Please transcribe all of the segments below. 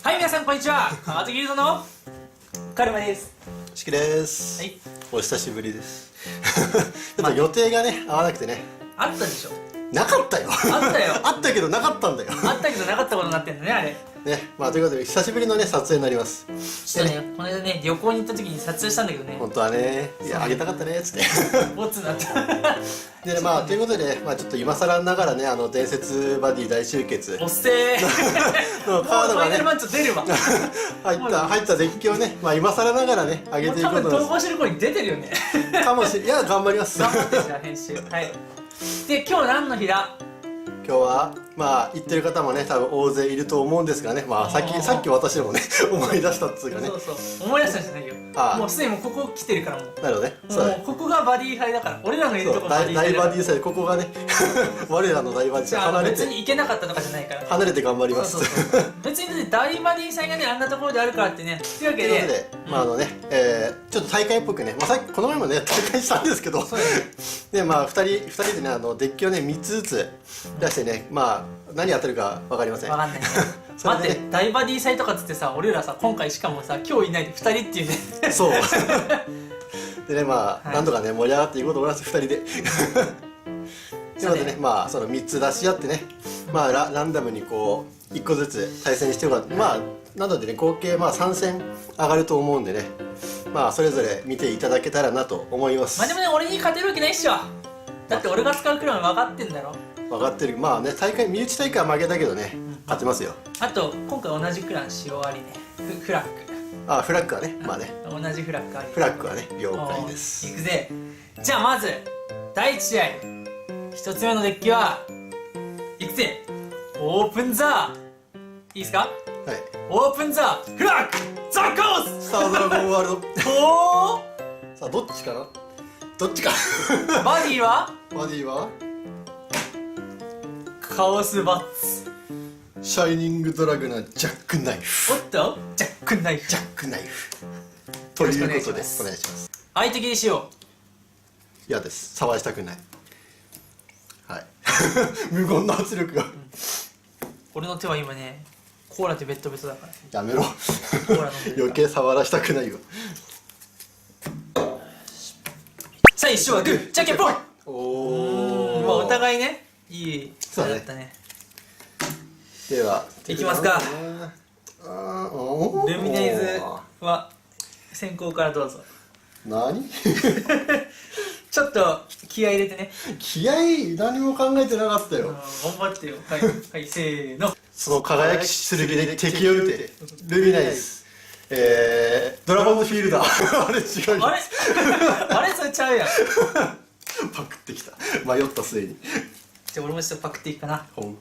はい、皆さんこんにちは。川崎ギルドのカルマです。しきです。はい。お久しぶりです。ちょっと予定がね合わなくてね。あったでしょ。なかったよ。あったよ。あったけどなかったんだよ。あったけどなかったことになってんだね、あれ。ね、まあということで久しぶりのね撮影になります。ちょっとね、この間ね旅行に行った時に撮影したんだけどね。本当はね、いやあげたかったねっつって。ボツになった。でまあということでまあちょっと今更ながらね伝説バディ大集結おっせー。のカードがねファイナルマッチ出るわ。入ったデッキをねまあ今更ながらね上げていくこと多分統合してる子に出てるよね。かもしれいや頑張ります。頑張ってじゃあ編集。はい。で今日何の日だ？今日はまあ言ってる方もね多分大勢いると思うんですがね、まあさっき私もね思い出したっつうかね。そうそう思い出したんじゃないよ。もうすでにもうここ来てるからもう。なるほどね。もうここがバディハイだから俺らのいるとこ大バディサイド、ここがね我らの大バディサイド離れて別に行けなかったとかじゃないから離れて頑張ります。別にね大バディサイがねあんなところであるからってね。というわけでまあちょっと大会っぽくね、まあさっきこの前もね大会したんですけど、でまあ2人でねデッキをね3つずつ出してね、まあ何当たるか分かりません。分かんないね。待って大バディサイとかっつってさ俺らさ今回しかもさ今日いないで2人っていうね。そうでねまあなんとかね盛り上がっていこうと思います2人で。ということでねまあその3つ出し合ってねまあランダムにこう1個ずつ対戦してよかった。まあなのでね合計まあ3戦上がると思うんでねまあそれぞれ見ていただけたらなと思います。まあでもね俺に勝てるわけないっしょ。だって俺が使うクラン分かってんだろ。分かってる。まあね身内大会は負けたけどね勝てますよ。あと今回同じクラン使用ありね。フラッグ。あフラッグはねまあね同じフラッグあり。フラッグはね了解です。いくぜ。じゃあまず第1試合1つ目のデッキはいくぜ。オープンザいいですか。はいオープンザフラッグザコーススタードラゴンワールド。おおさあどっちかなどっちかバディはバディはカオスバッツ。シャイニングドラグナージャックナイフ。おっとジャックナイフ。ジャックナイフということでお願いします。相手切りしよ嫌です。触らしたくない。はい無言の圧力が俺の手は今ねコーラでベッドベトだからやめろコーラ飲んでる余計触らしたくないよ。さあ一勝はグーじゃんけんぽん。おまあお互いねいいそうだねだったね。ではいきますか。ルルミネイズは先行からどうぞ。何ちょっと気合い入れてね。気合い何も考えてなかったよ。頑張ってよ。はいはいせーの。その輝き剣で敵を撃てルミナイズドラゴンズフィールダーあれ違うあれあれそれちゃうやん。パクってきた迷った末に。じゃあ俺もちょっとパクっていいかな。ほん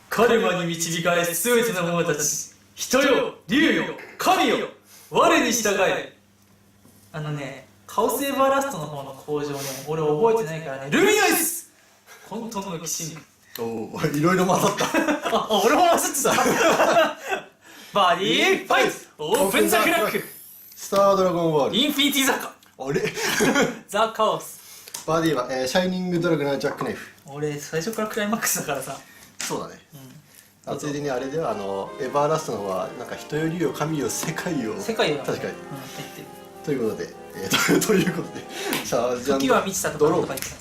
カルマに導かれ全ての者たち人よ竜よ神よ我に従え。あのねカオスエバーラストの方の工場ね俺覚えてないからね。ルミナイズ本当の騎士。おおいろいろ混ざったあ俺も混ざってた。バディファイトオープンザフラッグスタードラゴンワールインフィニティザカドあれザ・カオス。バディは、シャイニングドラグナージャックナイフ。俺最初からクライマックスだからさ。そうだね、ついでにあれではエバーラストの方はなんか人よりよ神よ世界よ世界よ確かに、入ってる。ということで、ということでじゃあ時は満ちたところとか言ってた。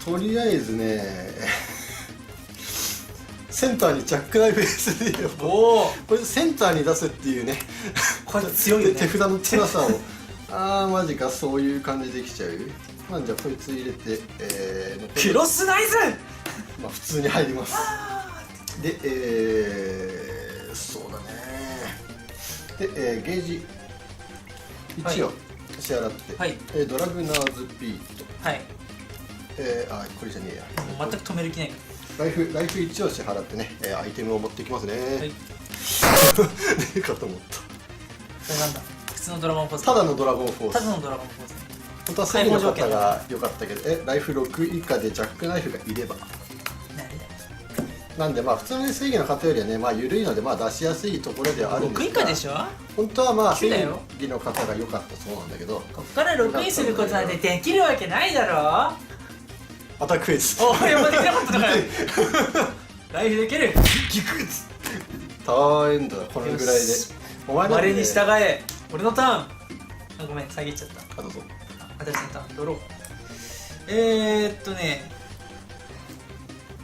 とりあえずねセンターにジャックナイフ SD をこれセンターに出すっていうねこれ強いよね手札の強さをあーマジかそういう感じできちゃう。まあじゃあこいつ入れてクロスナイズまあ普通に入ります。でそうだねで、ゲージ1を支払って、はいドラグナーズピートはいこれじゃねえや全く止める気ないかライフ1を支払ってね、アイテムを持ってきますね。ら。はいねえかと思っそれなんだ普通のドラゴンフォース。ただのドラゴンフォース。ただのドラゴンフォース。本当は正義の方が良かったけどライフ6以下でジャックナイフがいればなんでまあ普通の正義の方よりはねまあ緩いのでまあ出しやすいところではあるんです6以が下でしょ。本当はまあ正9だよ義の方が良かったそうなんだけどこっから6にすることなんてできるわけないだろ。アタックフェイスおい、まだできなかったのかよ。ライフで蹴るギクッターンエンドだこのぐらいでよしお前なんで我に従え俺のターンあごめん遮っちゃったあどうぞ私のターンドロー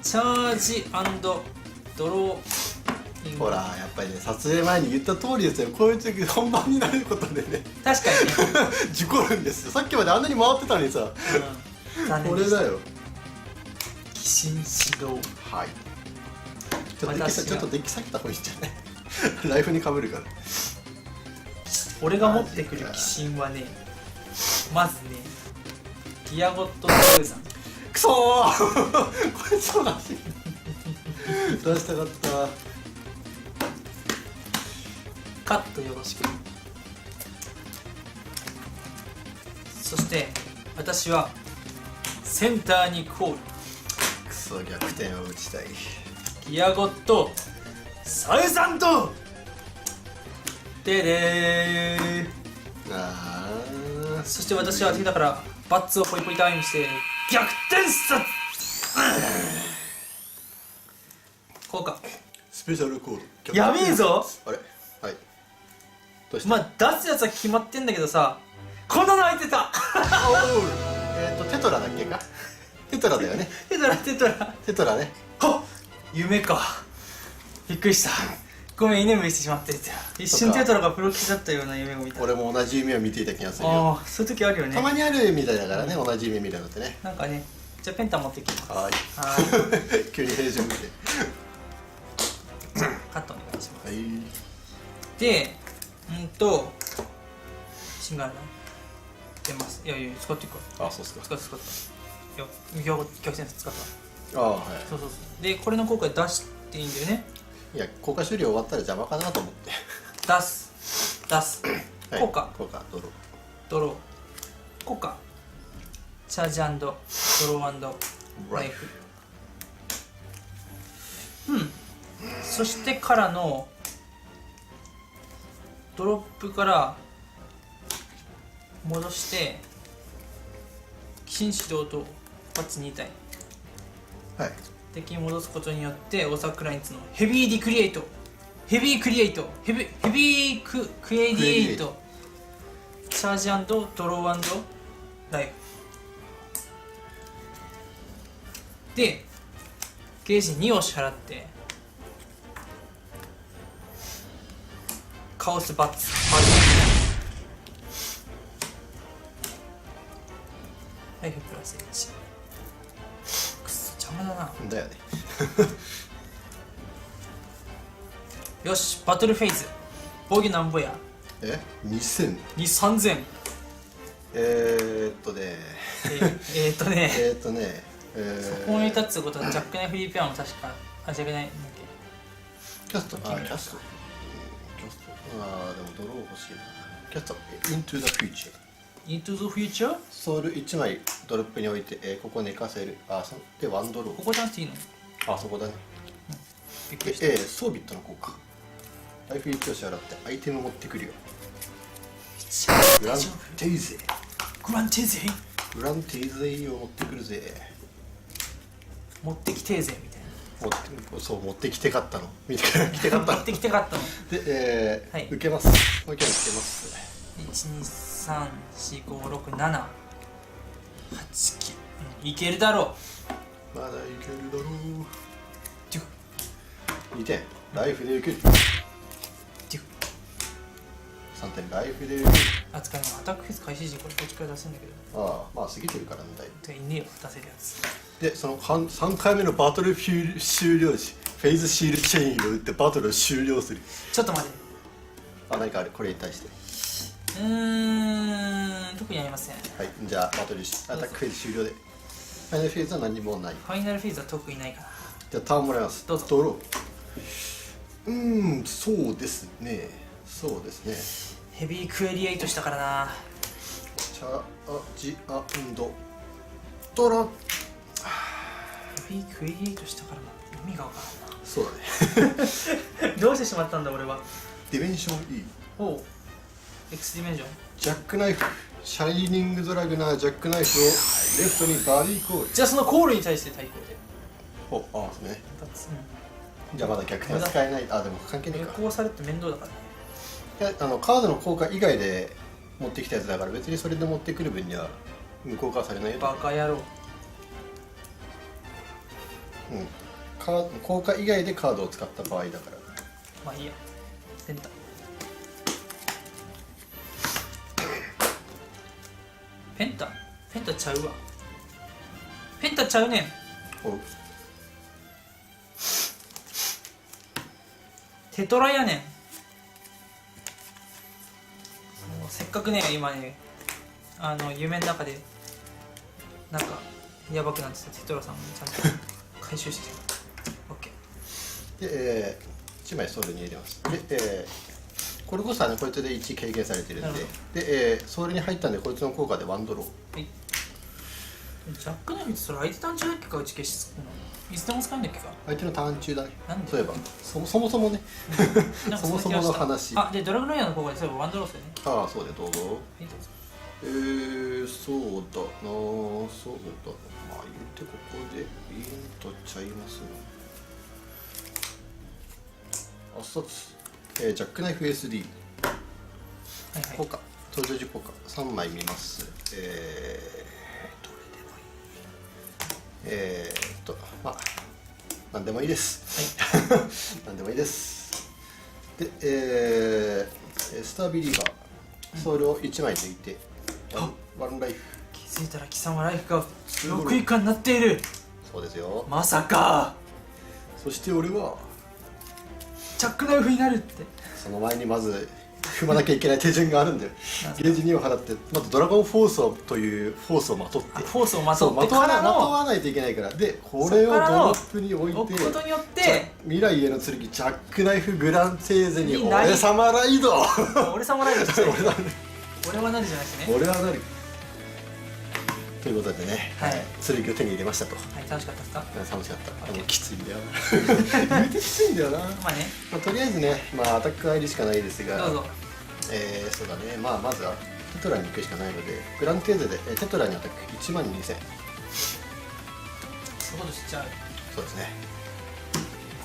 チャージドローイングほらやっぱりね撮影前に言った通りですよこういう時本番になることでね確かにね、事故るんですよさっきまであんなに回ってたのにさうん、残念でしたこれだよ寄進指導はいちょっと私がちょっとデッキ下げた方がいいんじゃないライフにかぶるから俺が持ってくる寄進はねまずねギアゴットスーザンくそーこれそうだし出したかったカットよろしくそして私はセンターにコールくそ逆転を打ちたいギアゴットサウザンドででーあそして私は敵だからバッツをポイポイタイムして逆転殺効果スペシャルコードやべえぞあれはいどうしたまあ出すやつは決まってんだけどさこんなの入ってたテトラだっけかテトラだよねテトラテトラねはっ夢かびっくりしたごめん居眠りしてしまって一瞬テトラがプロ棋士だったような夢を見た俺も同じ夢を見ていた気がするよああそういう時あるよねたまにあるみたいだからね同じ夢見るのってねなんかねじゃあペンタ持ってきますはいは急に平常見てカットお願いしますはいでシンガーラ出ますいや使っていくかあそうっすか使ったいや逆転使ったあはいそうでこれの効果出していいんだよねいや効果終了終わったら邪魔かなと思って出すはい効果効果ドロドロー効果チャージドローライフそしてからのドロップから戻して寄進指導とバッツ2体はい敵に戻すことによってオサクラインツのヘビークリエイトチャージドローライフでゲージ2を支払ってカオスバッツライフプラス1くっそ邪魔だなだよねよしバトルフェイズ防御なんぼや2000 3000ねそこに立つことはジャックナイフリーペアも確かジャックナイフキャストキャストでもドロー欲しいなキャスト Into the Future Into the Future ソウル1枚ドロップに置いて、ここ寝かせるでワンドローここじゃなくていいのそこだねびっくりしたでソービットの効果ライフ1を支払ってアイテム持ってくるよグランテイゼグランテーゼグランテイゼを持ってくるぜ持ってきてーぜみたい持ってきてかったの見て来てかったのな持ってきてかったので、はい受けますもう一回受けます123456789いけるだろまだいけるだろうデュ2点ライフで受けるデュ3点ライフで受ける扱いのアタックフェス開始時これこっちから出すんだけどまあ過ぎてるからねだいぶてかいねえよ出せるやつでその3回目のバトル終了時フェイズシールチェインを打ってバトルを終了するちょっと待って何かあるこれに対して特にありませんはいじゃあバトルアタックフェーズ終了でファイナルフェーズは何もないファイナルフェーズは特にないかなじゃあターンもらいますどうぞドローそうですねヘビークエリエイトしたからなチャージドロヘビークエリエイトしたからな意味がわからんなそうだねどうしてしまったんだ俺はディメンション E おう X ディメンジョンジャックナイフシャイニングドラグナージャックナイフをレフトにバディコールじゃあそのコールに対して対抗でほう、ああそうね。2つ、じゃあまだ逆転は使えない。あでも関係ないか。旅行されて面倒だからね。いやカードの効果以外で持ってきたやつだから別にそれで持ってくる分には無効化されないよと。バカ野郎。効果以外でカードを使った場合だから。まあいいや。ペンタ。ペンタペンタちゃうわ。ペンタちゃうねん。おう。テトラやねん。せっかくね今ね夢の中でなんかやばくなってたテトラさんもちゃんと回収してオッケで、1枚ソウルに入れます。で、これこそこいつで1軽減されてるんで、で、ソウルに入ったんでこいつの効果で1ドロー。ー。はい。ジャックナイフってそれ相手単中だっけか打ち消しつくのいつでも使うんだっけか。相手のターン中だね。なんでそういえばそもそもねなんかそもそもの話。あでドラグノイヤーの効果でそういえばワンドロースだよね。ああそうでどうぞ。はいどうぞ。そうだな、そうだ。まあ言うてここでいいんとっちゃいますあっさつ、ジャックナイフ SD はいはい。効果、登場時効果3枚見ます。どれでもいい。まあ何でもいいです。何でもいいです。で、スタービリーバーソウルを1枚抜いてワンライフ。気づいたら貴様ライフが6以下になっている。そうですよ。まさかそして俺はジャックナイフになるって。その前にまず踏まなきゃいけない手順があるんだよ。ゲージ2を払ってまずドラゴンフォースというフォースをまとって、フォースをまそうまとってからとのわないといけないから。でこれをドロップに置いて置くことによって未来への剣ジャックナイフグランテーゼにになり俺様ライド俺様ライドして俺は俺はなるじゃなくてね。俺はなるということでね、はい剣を手に入れましたと。はい楽しかったですか。楽しかった。きついんだよな言うてきついんだよな。まあねとりあえずね、アタック入りしかないですが、どうぞ。そうだね、まずはテトラに行くしかないので、グランテーゼでテトラにアタック1万2000。そういうことしちゃう。そうですね。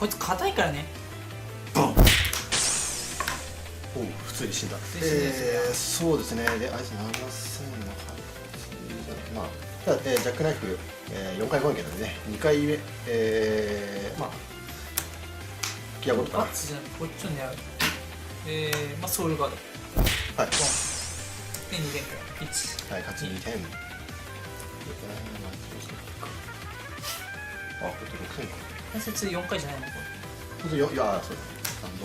こいつ硬いからね。ボン。おう、普通に死んだ。普通に死んだそうですね。で、あいつ7000のただ、ジャックナイフ、4回攻撃なのでね、2回目、ギアゴットかな。バッツじゃなくてこっちを狙う。ソウルガードはい。ボンで2点から1。はい、勝ち2点。あ、これ6000か。解説4回じゃないのこれ。いや、そうだね、3度。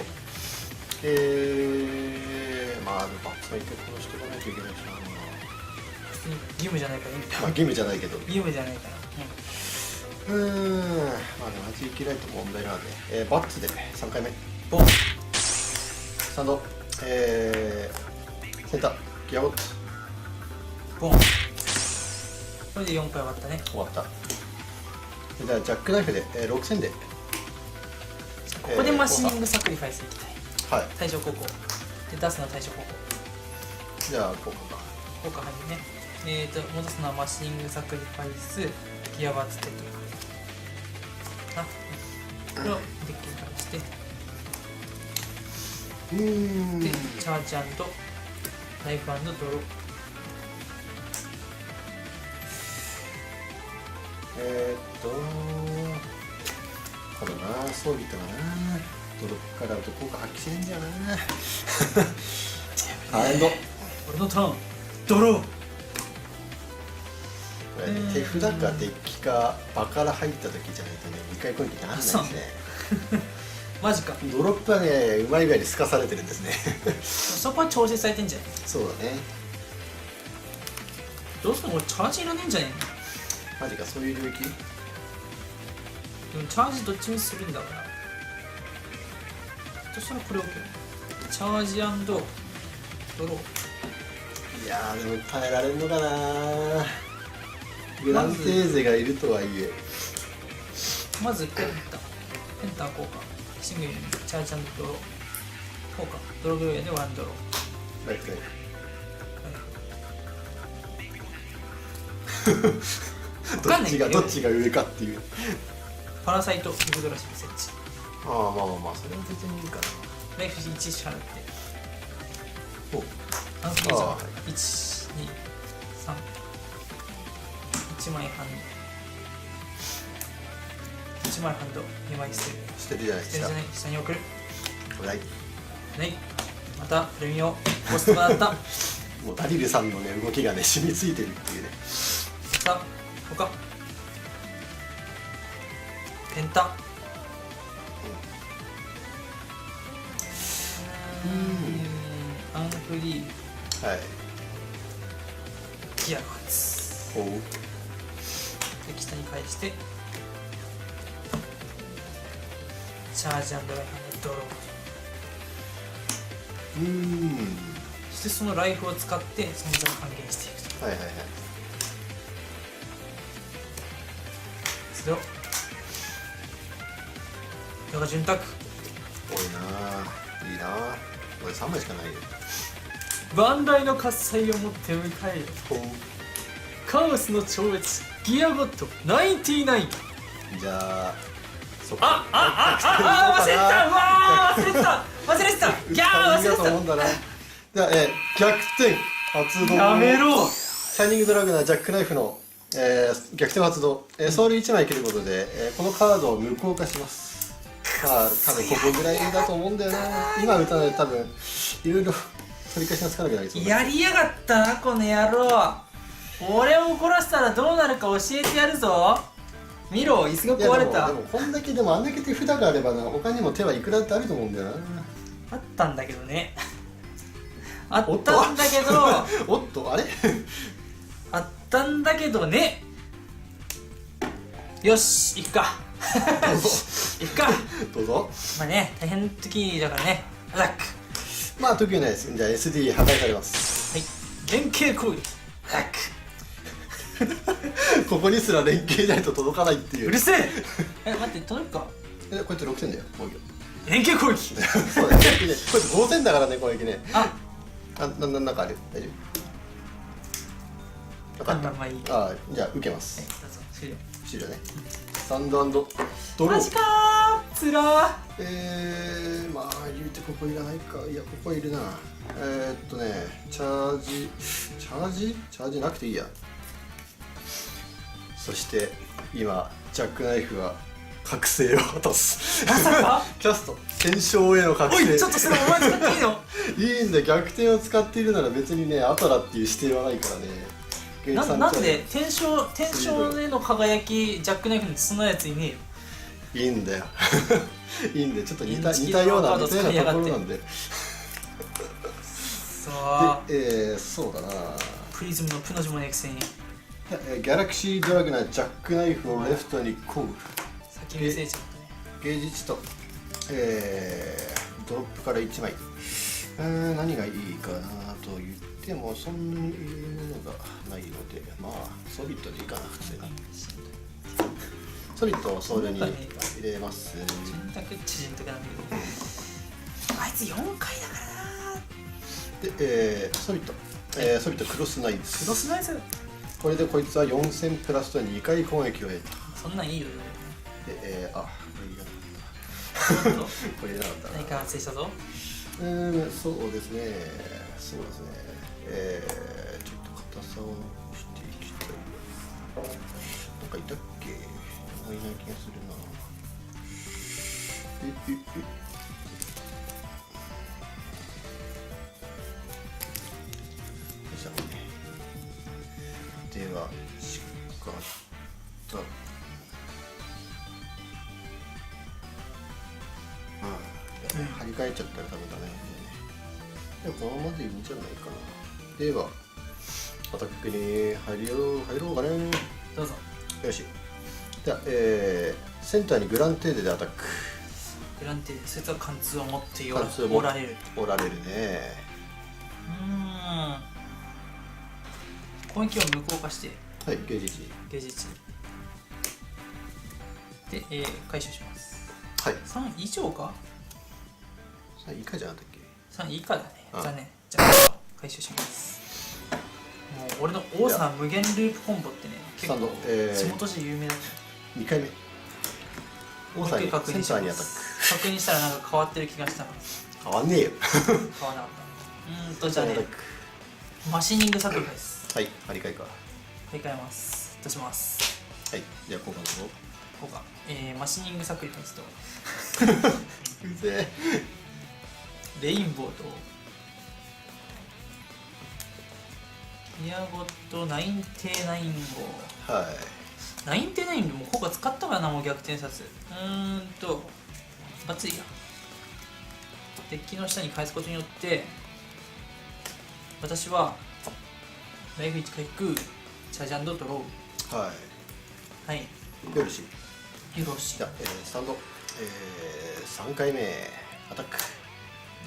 バッツがいて殺していかないといけないしな。普通に義務じゃないからいいんだよ。義務じゃないけど。義務じゃないから。でも味生きないと問題なので、バッツで3回目。ボン3度。センター、ギアゴット。ボン。これで4回終わったね。終わった。じゃあ、ジャックナイフで、6000で。ここでマシニングサクリファイスいきたい。はい。対象高校で出すのは対象高校じゃあ、ここか。効果入るね。戻すのはマシニングサクリファイスギアバーツテトラ。これをデッキに返してでチャージ&ライフ&ドロー。これな、装備とはな、ドロップから効果発揮しないんだよな。エンド。俺のターンドロー。これね、手札かデッキか場から入った時じゃないとね、2回攻撃にならないですね。マジか。ドロップはね、うまい具合にすかされてるんですね。そこは調整されてんじゃない。そうだね。どうするの俺チャージいらねえんじゃねえの。マジか、そういう領域。でもチャージどっちみちするんだからそしたらこれ OK。 チャージ&ドロー。いやー、でも耐えられるのかな。グランテーゼがいるとはいえ、まずペンタ効果シングルにチャージ&ドロー効果ドローグローヤでワンドローライフライフ。分かんないんだよ。どっちが上かっていう。フパラサイトギブドラシブ設置。ああ、まあまあまあ、それは別にいいかな。ライフ1支払っておアンフリージョンあー1、2、3、1枚ハンド、1枚ハンド、2枚捨てる。捨てるじゃないですか。捨てるじゃない、下に送る。はい。はい、またプレミオポストがあった。もうダリルさんのね、動きがね、染みついてるっていうね。さあ、他ペンタ。アンフリーはい。ギアガンツおう。で下に返してチャージ&ライハンドドロー。そしてそのライフを使って存在を還元していくと。はいはいはい。それをだが潤沢多いなぁ。いいなぁ。これ3枚しかないよ。万来の喝采をもって迎えよおう。カオスの超越ギアゴッド99。じゃあ、そこ。忘れてた。うわー忘れてた忘れてた。ギャー忘れてと思うんだな。じゃあ、逆転発動。た。やめろ。シャイニングドラグナージャックナイフの、逆転発動、ソウル1枚切ることで、このカードを無効化します。まあ多分ここぐらいだと思うんだよな。今打たないと多分いろいろ取り返しがつかなくなりそうだ。やりやがったなこの野郎。俺を怒らせたらどうなるか教えてやるぞ。見ろ椅子がいや壊れた。でもこんだけでもあんだけ手札があればな、他にも手はいくらってあると思うんだよな。あったんだけどね。あったんだけどおっとあれあったんだけどね。よし行くか。行くか。どうぞ。まあね大変な時だからね。アタック。まあ特にないです。じゃあ SD 破壊されます。はい連携攻撃。アタック。ここにすら連携ないと届かないっていうう。るせえ。待って届くか。こうやって6点だよ攻撃。連携攻撃。そうだね。こうやって5点だからね攻撃ね。あなんかある大丈夫。分かった。まあいい。あじゃあ受けます。どうぞ終了。終了ね。サンドドロー。マジかーつらー。まあ言うてここいらないか。いやここいるな。チャージなくていいや。そして今ジャックナイフは覚醒を果たす。まさかキャスト検証への覚醒。おいちょっとそれお前使っていいの。いいんだ。逆転を使っているなら別にねアトラっていう指定はないからね。なんで天正への輝きジャックナイフにそんなやついねえよ。いいんだよ。いいんでちょっと似たインチキようなカード使いやがってところなんで。さあそうだな。プリズムのプの字もねくせにギャラクシードラグナージャックナイフをレフトにコール。先見せちゃったね。ゲージ値と、ドロップから1枚。何がいいかなと言ってもそんなにいいものがないので、まあソリッドでいいかな普通に。ソリッドをソウルに入れます。選択知人とかなんだけどあいつ4回だからな。で、ソリッド、ソリッドクロスナイツ。クロスナイス。これでこいつは4戦プラスと2回攻撃を得た。そんなんいいよ。で、これいらなかった。これいらなかったな。何か発生したぞ。そうですね。ちょっと硬さを残していきたい。なんかいたっけ？いない気がするな。では、しかった。張り替えちゃったらダメだね。でもこのままでいいんじゃないかな。では、アタックに入ろうかね。どうぞ。よし。では、センターにグランテーデでアタック。グランテそいつは貫通を持って貫通を持おられる。おられるね。攻撃を無効化してはい、ゲージ値。ゲージ値で、回収します。はい。3以上かさあ、以下じゃなかったっけ？ 3以下だね。あ残念。じゃあ回収します。もう俺の王さん無限ループコンボってね結構スタンド地元じゃ有名だった。 2回目。オーサーに確認しセンターにアタッます確認したらなんか変わってる気がしたから変わんねえよ変わらなかったじゃあねマシニングサクリファイスはい張り替えか振り替えます出しますはいじゃあ交換のこうかマシニングサクリファイスとうぜレインボーとギアゴットナインテーナイン号はいナインテーナインでも効果使ったからなもう逆転殺バッツリやデッキの下に返すことによって私はライフ1回引くチャージ&ドローははいいよろしいよろしいじゃあ、スタンド、3回目アタックで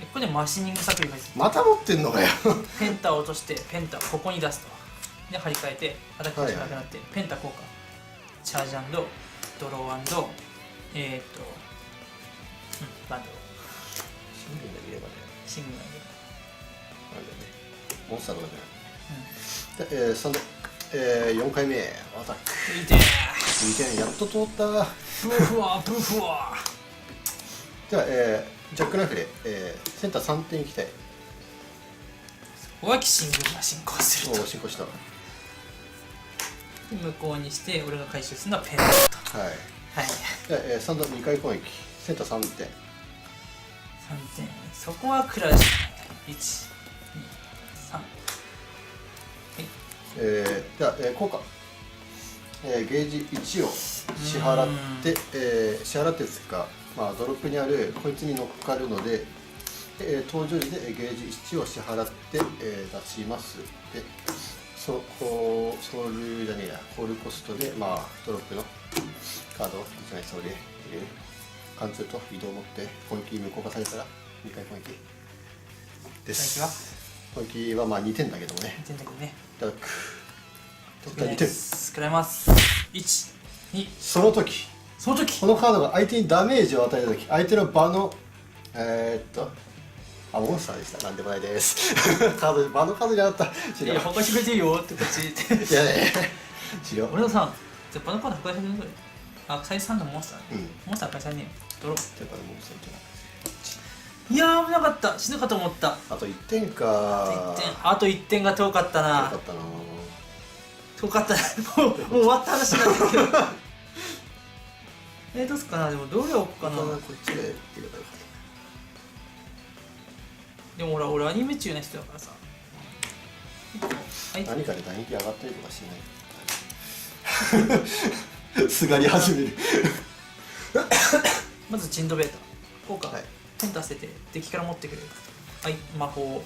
ここでマシニングサクリファイスまた持ってんのかよペンタを落としてペンタをここに出すとで張り替えてアタックがしなくなって、ペンタ効果チャージ&ドロー&バンドシングルで見ればねシングルなんでなんだよねモンスターとかじゃないで、スタンド、4回目アタックいて2点やっと通ったブフワブフワじゃあ、ジャックナイフで、センター3点いきたいワキシングルが進行するとおお進行したはいで向こうにして俺が回収するのはペンタとはいじゃあ、スタンド2回攻撃センター3点3点そこはクラッシュ1、2、3じゃあ、効果、ゲージ1を支払って、支払ってですか、まあ、ドロップにあるこいつに乗っかるので、登場時でゲージ1を支払って、出しますでソウルじゃねえやコールコストで、まあ、ドロップのカードを1枚それで入れる貫通と移動を持って攻撃無効化されたら2回攻撃です攻撃はまあ2点だけどもね2点だけどねいただく2点食らいます1、2その時このカードが相手にダメージを与えた時相手の場のモンスターでしたなんでもないですカード場のカードじゃなかったいや他してくれていいよってこっちっていやね資料俺のさじゃあ場のカード破壊されるのサイズ3のモンスター、モンスター破壊されねえよドローてかモンスターじゃないいやー危なかった死ぬかと思ったあと1点かあと1点が遠かったなよかったな遠かったもう終わった話になってるけどどうすっかなでもどれ置くかなこっちでって言えばよかっでも俺アニメ中な人だからさた何かで打撃上がったりとかしないすがり始めるまずチンドベータ効果、はい、ペンタ捨ててデッキから持ってくるはい魔法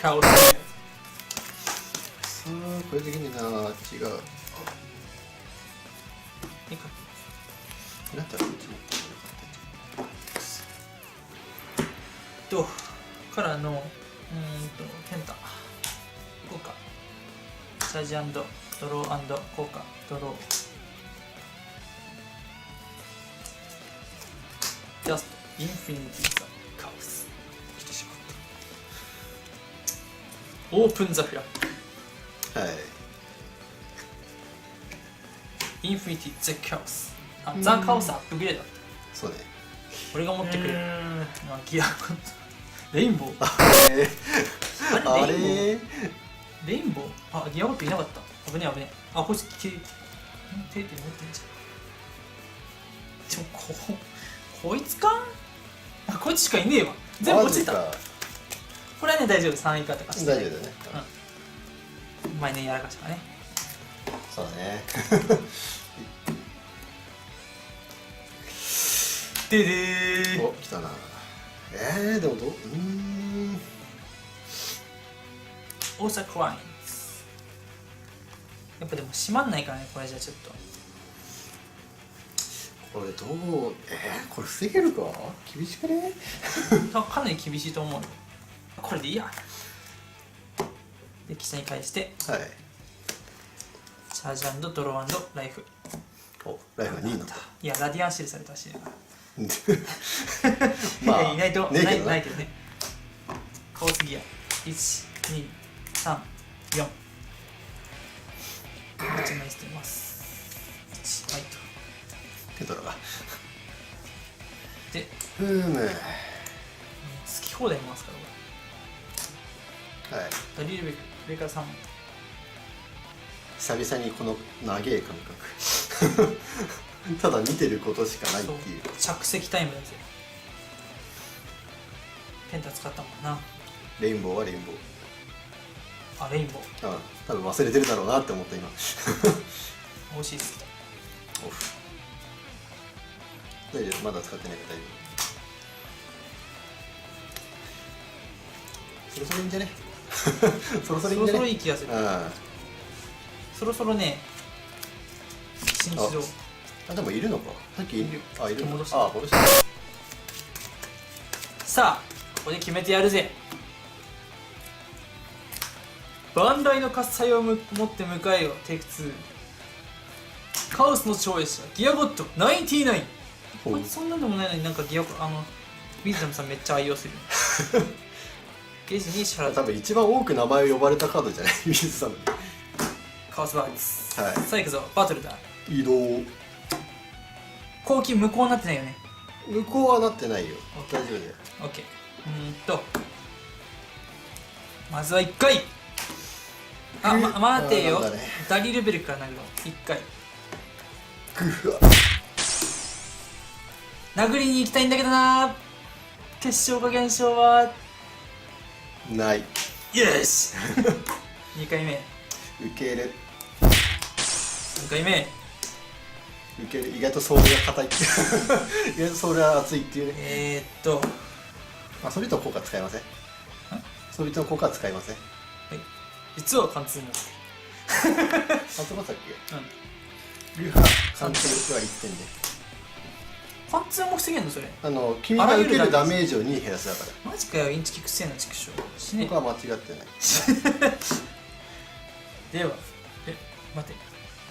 カオルこれできねえな違うはいだったらこっち持ってとからのペンタ効果チャージ&ドロー&効果ドロージャストインフィニティザカオス来てしまったオープンザフラはいインフィニティザカオスザカオスアップグレードだったそうね俺が持ってくるギアレインボーあれレインボーギアゴットいなかった危ねえ危ねえこいつ手で持ってんじゃんこいつかこいつしかいねえわ全部落ちたこれはね大丈夫3以下とかして大丈夫だね前ねやらかしたからねそうだねででーお来たなでもオーサークラインズやっぱでも閉まんないからねこれじゃちょっとこれどうこれ防げるか厳しくねかなり厳しいと思うよこれでいいやで記者に返してはいチャージ&ドロー&ライフおライフが2になったいやラディアンシールされたしまあいないとねえけどないけどねカオスギア12341枚捨てます1枚とテトラがでふむ。はい。好き放題いますからダリルベク上から3枚。久々にこの長い感覚。ただ見てることしかないっていう。着席タイムだぜ。ペンタ使ったもんな。レインボーはレインボー。あ、レインボー多分忘れてるだろうなって思った今。惜しいっす。オフ。大丈夫、まだ使ってないから大丈夫。そろそろいいんじゃね。そろそろいいんじゃね。そろそろいい気がする。そろそろね、新地上。あ、でもいるのか。さっきいる。あ、いるの。戻したあ、戻した。さあ、ここで決めてやるぜ。バンダイの喝采を持って迎えよ、テイク2。カオスの超越者、ギアゴッド99。こいつそんなんでもないのになんかギアウィズダムさんめっちゃ愛用する。ゲージに支払う。多分一番多く名前を呼ばれたカードじゃない。ウィズさん。カオスバーツ。はい。さあ行くぞ、バトルだ。移動。後期無効になってないよね。向こうはなってないよ。大丈夫だよ。オッケー。まずは1回。あ、待てよ。ダリルベルクから殴ろう。1回。ぐわ。殴りに行きたいんだけどな。決勝か減少はない。よし。2回目。受ける。3回目。受ける。意外とソールが硬い。意外とソールが熱いっていうね。あ、ソビットの効果使いません。ソビットの効果は使いません。実は貫通になってあ、そこさっけ。る。ルハ貫通は1点で。貫通も防げんのそれ。君が受けるダメージを2減らすだから。マジかよ、インチキくせえな、畜生。死ね。僕は間違ってない。では、待て。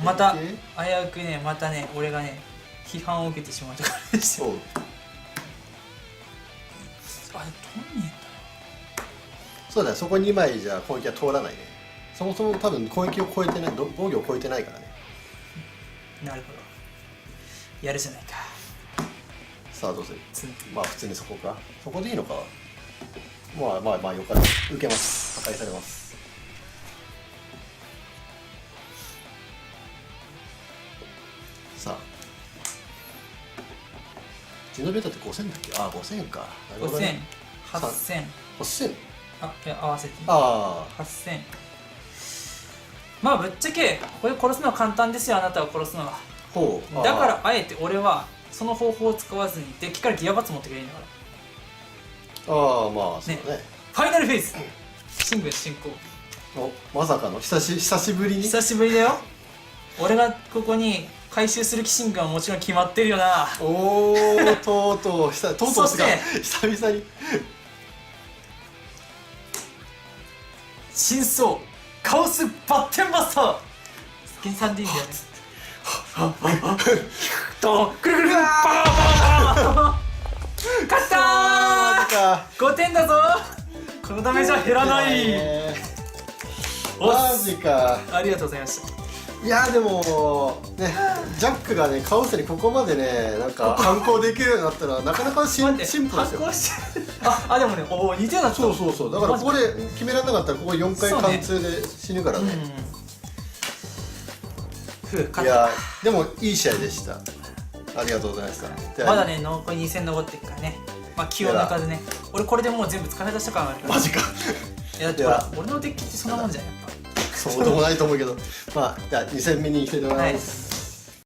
また、危うくね、またね、俺がね、批判を受けてしまうところでした。そう。あれ、取んねえんだ。そうだよ、そこ2枚じゃ攻撃は通らないね。そもそも多分攻撃を超えてない、防御を超えてないからね。なるほど。やるじゃないか。さあどうする。つんまあ普通にそこか。そこでいいのか。まあよかった。受けます。破壊されます。さあ。ジノベータって5000だっけ。あ、5000か。なるほどね。5000、8000。 8000。あ、いや、合わせて。あ8000。まあぶっちゃけこれ殺すのは簡単ですよ、あなたを殺すのは。ほう。だからあえて俺はその方法を使わずにデッキからギアバツ持ってくれるんだから。ああ、まあそうね。ファイナルフェイズ新軍進行。お、まさかの久しぶりに。久しぶりだよ。俺がここに回収する騎士軍はもちろん決まってるよな。おお、とうとう久々に真相カオスバッテンバスタースキンサンディーンだよね。とくるくるくるバー勝ったー。5点だぞ。このダメージは減らない。マジか。ありがとうございました。いやでもね、ジャックがねカオスにここまでねなんか反抗できるようになったのはなかなかシンプルですよ。反抗してあでもね、おお似てるな。そうだからここで決められなかったらここ4回貫通で死ぬからね。いやでもいい試合でした。ありがとうございました。まだね残り2戦残っていくからね。まあ気を抜かずね。俺これでもう全部使い出した感あるから。マジか。いやだってほら俺のデッキってそんなもんじゃんやっぱ。そうでもないと思うけど、まあじゃあ2戦目に行きたいと思います。